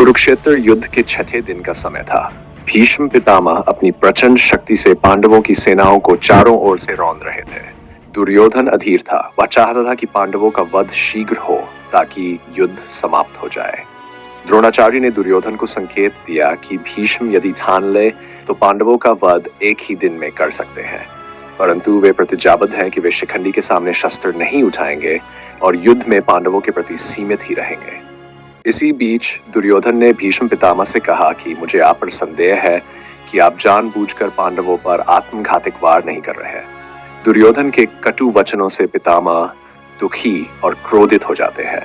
कुरुक्षेत्र युद्ध के छठे दिन का समय था। भीष्म पितामह अपनी प्रचंड शक्ति से पांडवों की सेनाओं को चारों ओर से रौंद रहे थे। दुर्योधन अधीर था। वह चाहता था कि पांडवों का वध शीघ्र हो ताकि युद्ध समाप्त हो जाए। द्रोणाचार्य ने दुर्योधन को संकेत दिया कि भीष्म यदि ठान ले तो पांडवों का वध एक ही दिन में कर सकते हैं, परंतु वे प्रतिज्ञाबद्ध हैं कि वे शिखंडी के सामने शस्त्र नहीं उठाएंगे और युद्ध में पांडवों के प्रति सीमित ही रहेंगे। इसी बीच दुर्योधन ने भीष्म पितामह से कहा कि मुझे आप पर संदेह है कि आप जानबूझकर पांडवों पर आत्मघातिक वार नहीं कर रहे हैं। दुर्योधन के कटु वचनों से पितामह दुखी और क्रोधित हो जाते हैं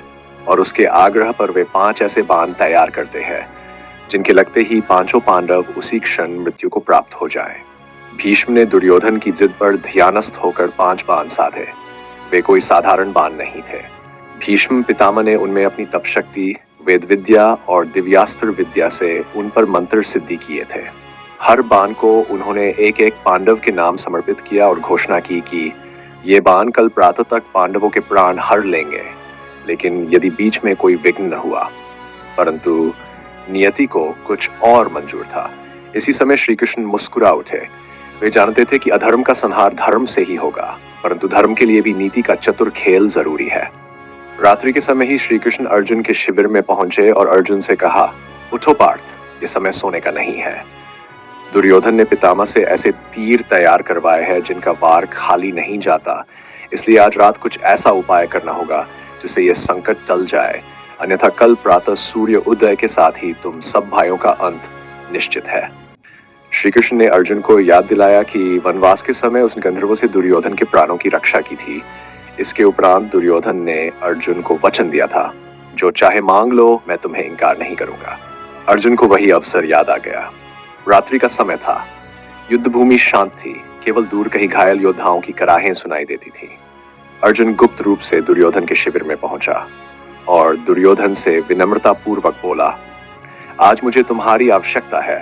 और उसके आग्रह पर वे 5 ऐसे बाण तैयार करते हैं जिनके लगते ही पांचों पांडव उसी क्षण मृत्यु को प्राप्त हो जाएं। भीष्म ने दुर्योधन की जिद पर ध्यानस्थ होकर 5 बाण साधे। वे कोई साधारण बाण नहीं थे। भीष्म पितामह ने उनमें अपनी तप शक्ति, वेद विद्या और दिव्यास्त्र विद्या से उन पर मंत्र सिद्धि किए थे। हर बाण को उन्होंने एक एक पांडव के नाम समर्पित किया और घोषणा की कि ये बाण कल प्रातः तक पांडवों के प्राण हर लेंगे, लेकिन यदि बीच में कोई विघ्न न हुआ। परंतु नियति को कुछ और मंजूर था। इसी समय श्री कृष्ण मुस्कुरा उठे। वे जानते थे कि अधर्म का संहार धर्म से ही होगा, परंतु धर्म के लिए भी नीति का चतुर खेल जरूरी है। रात्रि के समय ही श्री कृष्ण अर्जुन के शिविर में पहुंचे और अर्जुन से कहा, उठो पार्थ, ये समय सोने का नहीं है। दुर्योधन ने पितामह से ऐसे तीर तैयार करवाए हैं जिनका वार खाली नहीं जाता, इसलिए आज रात कुछ ऐसा उपाय करना होगा जिससे यह संकट टल जाए, अन्यथा कल प्रातः सूर्य उदय के साथ ही तुम सब भाइयों का अंत निश्चित है। श्री कृष्ण ने अर्जुन को याद दिलाया कि वनवास के समय उस गंधर्वों से दुर्योधन के प्राणों की रक्षा की थी। इसके उपरांत दुर्योधन ने अर्जुन को वचन दिया था, जो चाहे मांग लो, मैं तुम्हें इनकार नहीं करूंगा। अर्जुन को वही अवसर याद आ गया। रात्रि का समय था। युद्ध भूमि शांत थी। केवल दूर कहीं घायल योद्धाओं की कराहें सुनाई देती थी। अर्जुन गुप्त रूप से दुर्योधन के शिविर में पहुंचा और दुर्योधन से विनम्रता पूर्वक बोला, आज मुझे तुम्हारी आवश्यकता है,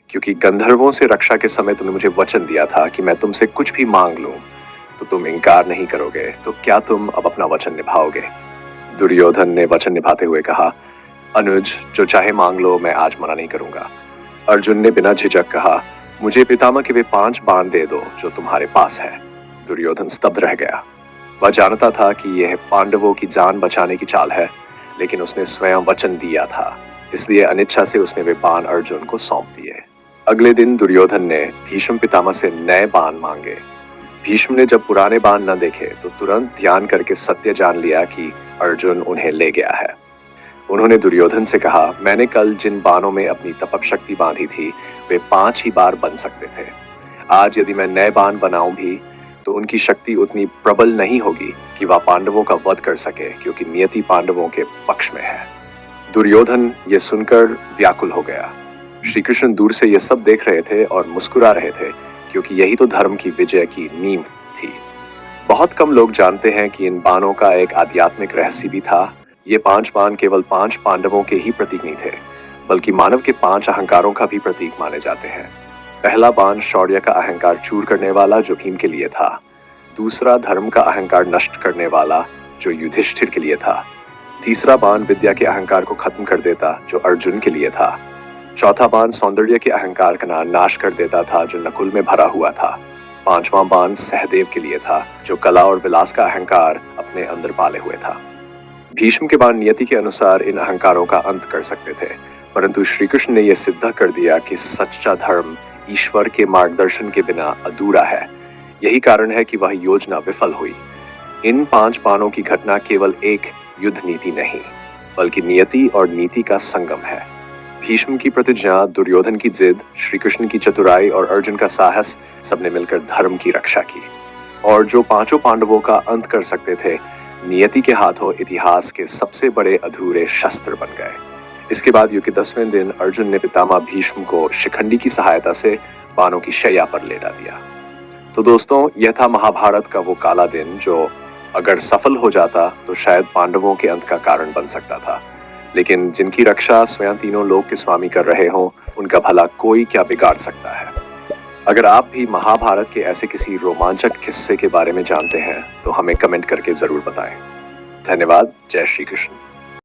क्योंकि गंधर्वों से रक्षा के समय तुमने मुझे वचन दिया था कि मैं तुमसे कुछ भी मांग लूं तो तुम इनकार नहीं करोगे। तो क्या तुम अब अपना वचन निभाओगे? दुर्योधन ने वचन निभाते हुए कहा, अनुज, जो चाहे मांग लो, मैं आज मना नहीं करूंगा। अर्जुन ने बिना झिझक कहा, मुझे पितामह के वे 5 बाण दे दो जो तुम्हारे पास है। दुर्योधन स्तब्ध रह गया। वह जानता था कि यह पांडवों की जान बचाने की चाल है, लेकिन उसने स्वयं वचन दिया था, इसलिए अनिच्छा से उसने वे बाण अर्जुन को सौंप दिए। अगले दिन दुर्योधन ने भीष्म पितामह से नए बाण मांगे। भीष्म ने जब पुराने बाण न देखे तो तुरंत ध्यान करके सत्य जान लिया कि अर्जुन उन्हें ले गया है। उन्होंने दुर्योधन से कहा, मैंने कल जिन बाणों में अपनी तपक शक्ति बांधी थी वे 5 ही बार बन सकते थे। आज यदि मैं नए बाण बनाऊं भी तो उनकी शक्ति उतनी प्रबल नहीं होगी कि वह पांडवों का वध कर सके, क्योंकि नियति पांडवों के पक्ष में है। दुर्योधन ये सुनकर व्याकुल हो गया। श्री कृष्ण दूर से ये सब देख रहे थे और मुस्कुरा रहे थे, क्योंकि यही तो धर्म की विजय की नींव थी। बहुत कम लोग जानते हैं कि इन बाणों का एक आध्यात्मिक रहस्य भी था। ये 5 बाण केवल 5 पांडवों के ही प्रतीक नहीं थे, बल्कि मानव के 5 अहंकारों का भी प्रतीक माने जाते हैं। पहला बाण शौर्य का अहंकार चूर करने वाला, जो भीम के लिए था। दूसरा धर्म का अहंकार नष्ट करने वाला, जो युधिष्ठिर के लिए था। तीसरा बाण विद्या के अहंकार को खत्म कर देता, जो अर्जुन के लिए था। चौथा बाण सौंदर्य के अहंकार का नाश कर देता था, जो नकुल में भरा हुआ था। 5वां बाण सहदेव के लिए था, जो कला और विलास का अहंकार अपने अंदर पाले हुए था। भीष्म के बाण नियति के अनुसार इन अहंकारों का अंत कर सकते थे, परंतु श्री कृष्ण ने यह सिद्ध कर दिया कि सच्चा धर्म ईश्वर के मार्गदर्शन के बिना अधूरा है। यही कारण है कि वह योजना विफल हुई। इन 5 बाणों की घटना केवल एक युद्ध नीति नहीं, बल्कि नियति और नीति का संगम है। भीष्म की प्रतिज्ञा, दुर्योधन की जिद, श्री कृष्ण की चतुराई और अर्जुन का साहस, सबने मिलकर धर्म की रक्षा की। और जो 5 पांडवों का अंत कर सकते थे, नियति के हाथों इतिहास के सबसे बड़े अधूरे शस्त्र बन गए। इसके बाद युद्ध के 10वें दिन अर्जुन ने पितामह भीष्म को शिखंडी की सहायता से बाणों की शैया पर लेटा दिया। तो दोस्तों, यह था महाभारत का वो काला दिन जो अगर सफल हो जाता तो शायद पांडवों के अंत का कारण बन सकता था, लेकिन जिनकी रक्षा स्वयं तीनों लोक के स्वामी कर रहे हों, उनका भला कोई क्या बिगाड़ सकता है। अगर आप भी महाभारत के ऐसे किसी रोमांचक किस्से के बारे में जानते हैं तो हमें कमेंट करके जरूर बताएं। धन्यवाद। जय श्री कृष्ण।